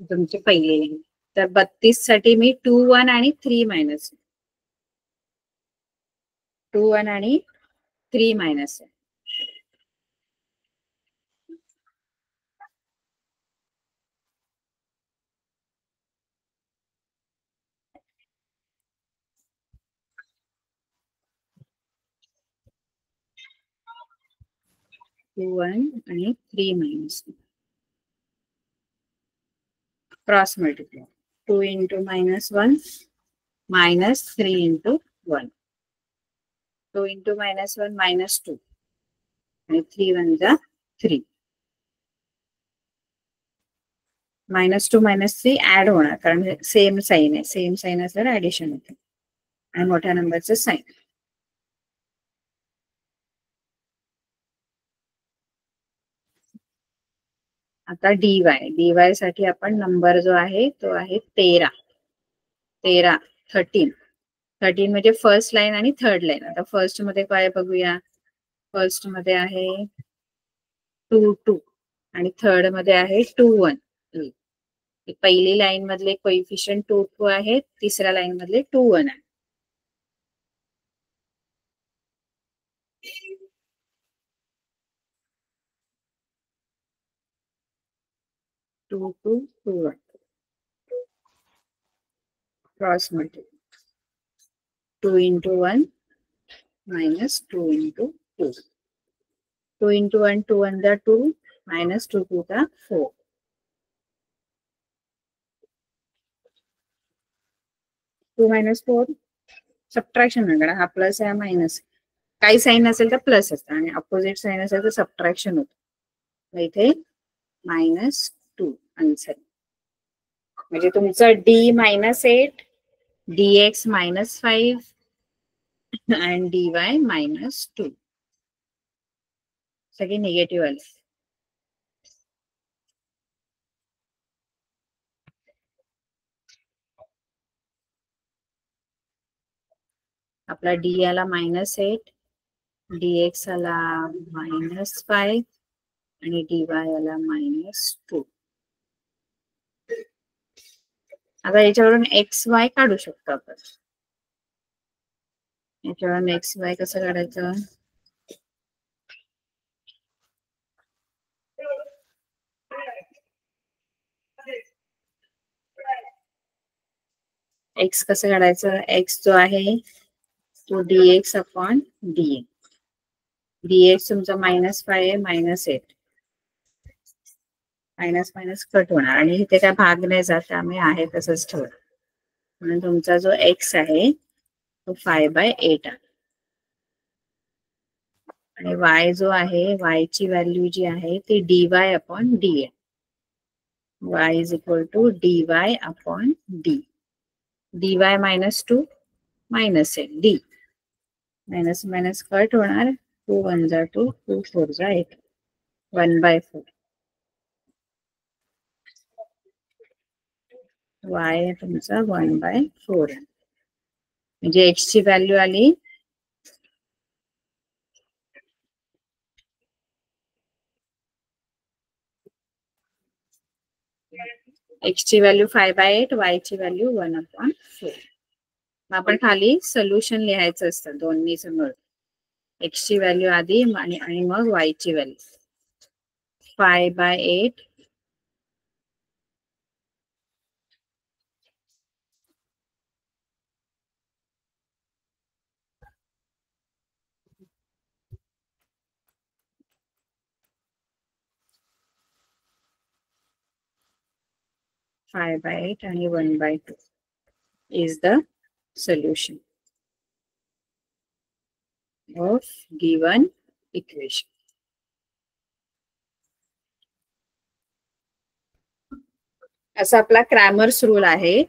तुमचे पहिले. तर 32 साठी मी 2 1 आणि 3 -1. 2 1 आणि 3 -1. टू 1 आणि 3 -1. Cross multiply. 2 into -1 -3 into 1. 2 into -1 -2 आणि 3 1 जा 3. -2 -3 ऍड होणार कारण सेम साईन आहे. सेम साईन असल्यावर ऍडिशन होते आणि मोठ्या नंबरचं साईन. आता dy साठी आपण नंबर जो आहे तो आहे 13. 13 म्हणजे फर्स्ट लाईन आणि थर्ड लाईन. आता फर्स्ट मध्ये काय बघूया. फर्स्ट मध्ये आहे 2 2 आणि थर्ड मध्ये आहे 2 1. पहिली लाईन मधले कोइफिशियंट 2 2 आहेत. तिसऱ्या लाईन मधले 2 1 आहे. Two two 2 1 cross multi 2 into 1 minus 2 into 2. 2 into 1 2 1 जा 2 minus 2 2 जा 4. 2 minus 4 सबट्रॅक्शन होणार. हा प्लस आहे मायनस. काही साईन असेल तर प्लस असतं आणि अपोजिट साईन असेल तर सबट्रॅक्शन होतं. इथे -2 आन्सर. म्हणजे तुमचं d -8 dx -5 and dy -2 सगळे निगेटिव्ह आले. आपला d आला -8 dx आला -5 आणि dy आला -2. आता याच्यावरून एक्स वाय काढू शकतो आपण. याच्यावरून एक्स वाय कसं काढायचं. एक्स कसं काढायचं. एक्स जो आहे तो dx अपॉन dx. dx तुमचा -5 आहे -8. मायनस मायनस कट होणार आणि इथे काय भाग नाही जात त्यामुळे आहे तसंच ठेवणार. म्हणून तुमचा जो एक्स आहे तो 5/8 आहे. आणि वाय जो आहे वाय ची व्हॅल्यू जी आहे ती dy अपॉन डी आहे. y is equal to dy upon D. dy -2 -8 डी. मायनस मायनस कट होणार. 2 1 जा 2 2 4 जा 8 1/4. y तुमचा 1/4 म्हणजे x ची व्हॅल्यू आली x ची व्हॅल्यू 5/8 y ची व्हॅल्यू 1/4. आपण खाली सोल्युशन लिहायचं असतं दोन्ही समोर. x ची व्हॅल्यू आधी आणि मग y ची व्हॅल्यू. 5/8 5/8 आणि 1/2 is the solution of given equation. असा आपला क्रॅमर्स रूल आहे.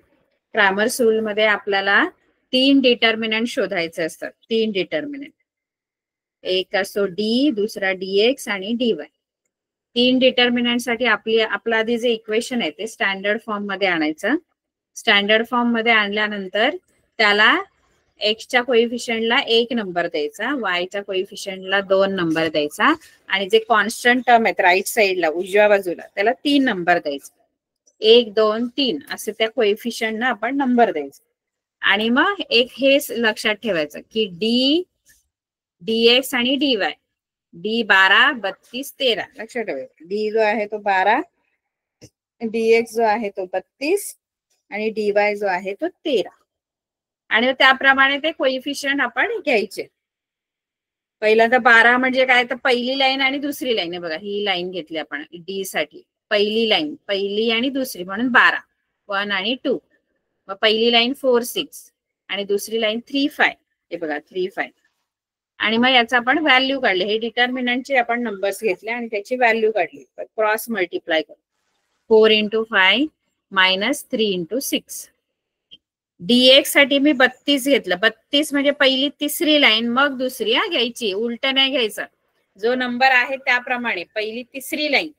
क्रॅमर्स रूल मध्ये आपल्याला 3 डिटर्मिनंट शोधायचे असतात. 3 डिटर्मिनंट. एक असतो डी, दुसरा dx आणि dy. 3 डिटर्मिनंट साठी आपला आधी जे इक्वेशन आहे ते स्टँडर्ड फॉर्म मध्ये आणायचं. स्टँडर्ड फॉर्म मध्ये आणल्यानंतर त्याला एक्सच्या कोइफिशियंटला 1 नंबर द्यायचा, वायच्या कोइफिशियंटला 2 नंबर द्यायचा आणि जे कॉन्स्टंट टर्म आहेत राईट साइडला उजव्या बाजूला त्याला 3 नंबर द्यायचा. 1 2 3 असे त्या कोइफिशियंटना आपण नंबर द्यायचा. आणि मग एक हे लक्षात ठेवायचं की डी dx आणि dy. डी 12 32 13 लक्षात ठेवायचं. डी जो आहे तो 12, dx जो आहे तो 32 आणि dy जो आहे तो 13. आणि त्याप्रमाणे ते कोइफिशियंट आपण घ्यायचे. पहिल्यांदा 12 म्हणजे काय तर पहिली लाईन आणि दुसरी लाईन आहे बघा. ही लाईन घेतली आपण डी साठी. पहिली लाईन पहिली आणि दुसरी म्हणून 12 1 आणि 2. मग पहिली लाईन 4 6 आणि दुसरी लाईन 3 5. हे बघा 3 5. आणि मग याचा आपण व्हॅल्यू काढले. हे डिटर्मिनंटचे आपण नंबर्स घेतले आणि त्याची व्हॅल्यू काढली. क्रॉस मल्टिप्लाय करू. 4 into 5 minus 3 into 6. dx साठी मी 32 घेतलं. 32 म्हणजे पहिली तिसरी लाईन मग दुसरी घ्यायची, उलट नाही घ्यायचं. जो नंबर आहे त्याप्रमाणे पहिली तिसरी लाईन.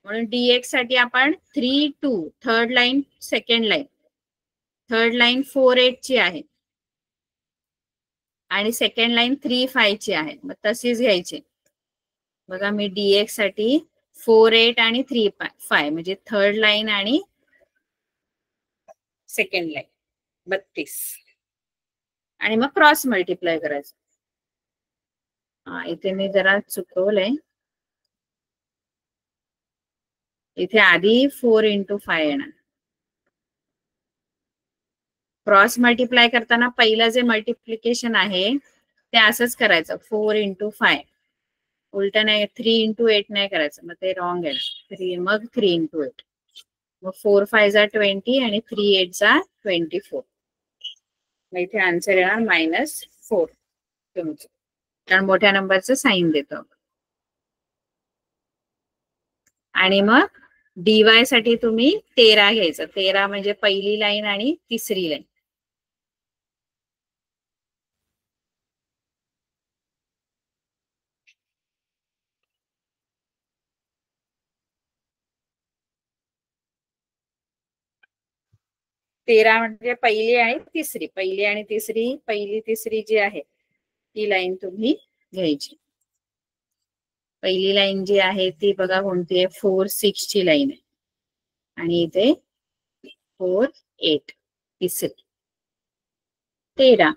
म्हणून dx साठी आपण 3 2 third line second line. Third line 4 8 ची आहे आणि सेकंड लाईन 3 5 ची आहे. मग तशीच घ्यायची. बघा मी dx साठी 4 8 आणि 3 5 म्हणजे थर्ड लाईन आणि सेकंड लाईन 32 आणि मग क्रॉस मल्टिप्लाय करायचं. इथे मी जरा चुकवलंय. इथे आधी 4 into 5 येणार. क्रॉस मल्टिप्लाय करताना पहिलं जे मल्टिप्लिकेशन आहे ते असंच करायचं. 4 into 5 उलट नाही. 3 into 8 नाही करायचं, मग ते रॉंग येणार. 3 मग 3 into 8 मग 4 5 जा 20 आणि 3 8 जा 24. मग इथे आन्सर येणार -4 तुमचं, कारण मोठ्या नंबरचं साईन देतो. आणि मग dy साठी तुम्ही 13 घ्यायचं. 13 म्हणजे पहिली लाईन आणि तिसरी लाईन. तेरा म्हणजे पहिली आणि तिसरी. पहिली आणि तिसरी, पहिली तिसरी जी आहे ती लाईन तुम्ही घ्यायची. पहिली लाईन जी आहे ती बघा कोणती आहे, 4 6 ची लाईन आहे आणि इथे 4 8 तिसरी 13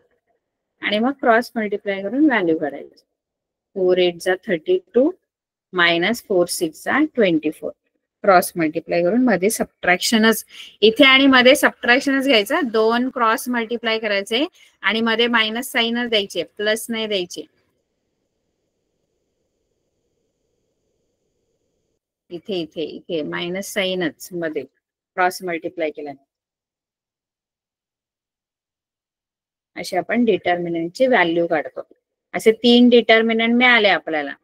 आणि मग क्रॉस मल्टिप्लाय करून व्हॅल्यू काढायची. 4 8 जा 32 -4 6 जा 24. क्रॉस मल्टिप्लाय करून मध्ये सबट्रॅक्शनच इथे आणि मध्ये सबट्रॅक्शनच घ्यायचं. 2 क्रॉस मल्टिप्लाय करायचे आणि मध्ये मायनस साईनच द्यायचे, प्लस नाही द्यायचे. इथे इथे इथे मायनस साईनच मध्ये क्रॉस मल्टिप्लाय केल्याने. असे आपण डिटर्मिनंटची व्हॅल्यू काढतो. असे 3 डिटर्मिनंट मिळाले आपल्याला.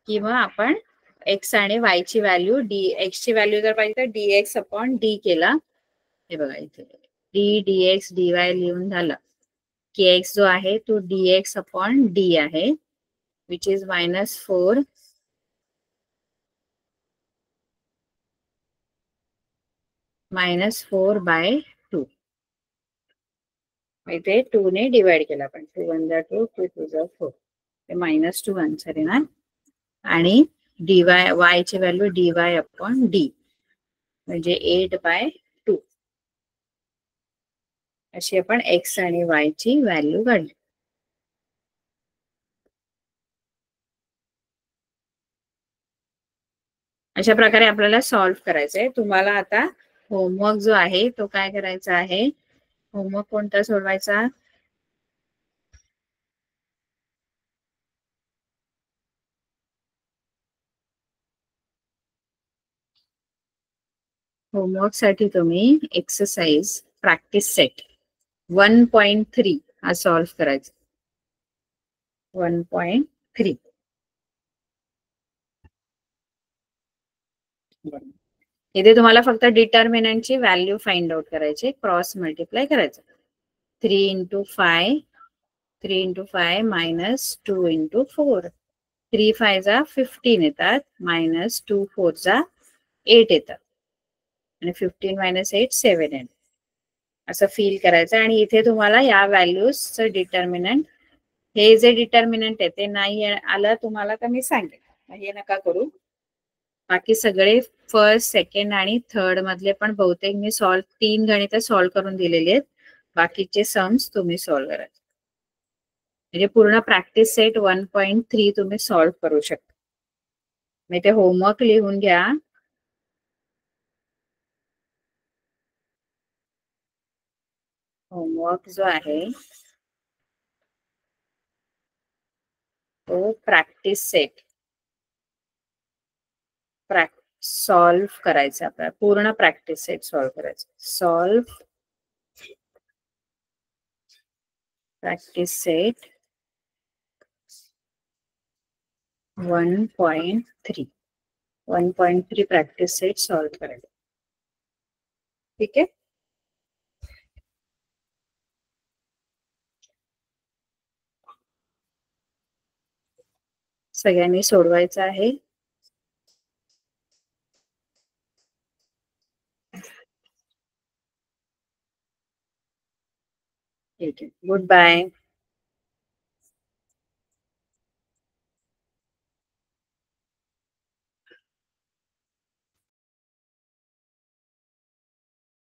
किंवा आपण एक्स आणि वाय ची व्हॅल्यू एक्स ची व्हॅल्यू जर पाहिजे तर dx अपॉन डी केला. हे बघा इथे dx dy लिहून झालं. kx जो आहे तो dx अपॉन डी आहे, विच इज -4 -4/2. इथे 2 ने डिवाइड केला आपण. 2 1 जा 2 2 2 जा 4 ते -2 आन्सर येणार. आणि dy y ची व्हॅल्यू dy अपॉन डी म्हणजे 8/2. अशी आपण एक्स आणि वाय ची व्हॅल्यू काढली. अशा प्रकारे आपल्याला सॉल्व्ह करायचंय. तुम्हाला आता होमवर्क जो आहे तो काय करायचा आहे, होमवर्क कोणता सोडवायचा, होमवर्क साठी तुम्ही एक्सरसाइज प्रॅक्टिस सेट 1.3 हा सॉल्व्ह करायचा. 1.3 इथे तुम्हाला फक्त डिटर्मिनंटची व्हॅल्यू फाइंड आउट करायची, क्रॉस मल्टिप्लाय करायचं. 3 into 5 3 into 5 -2 into 4. 3 5 जा 15 येतात, -2 4 जा 8 येतात आणि 15 - 8 7 येतात. असं फील करायचं. आणि इथे तुम्हाला या व्हॅल्यूजचं डिटर्मिनंट, हे जे डिटर्मिनंट आहे ते नाही आलं तुम्हाला तर मी सांगेन, हे नका करू. बाकी सगळे फर्स्ट सेकंड आणि थर्ड मधले पण बहुतेक मी 3 गणित सॉल्व्ह करून दिलेले आहेत. बाकीचे सम्स तुम्ही सॉल्व्ह करायचे. म्हणजे पूर्ण प्रॅक्टिस सेट 1.3 तुम्ही सॉल्व्ह करू शकता. मी ते होमवर्क लिहून घ्या. होमवर्क जो आहे तो प्रॅक्टिस सेट सॉल्व्ह करायचं आपल्याला, पूर्ण प्रॅक्टिस सेट सॉल्व्ह करायचं. Solve practice set 1.3 1.3 practice set solve करायचं. ठीक आहे. सगळ्यांनी सोडवायचं आहे. ठीक आहे. Good bye.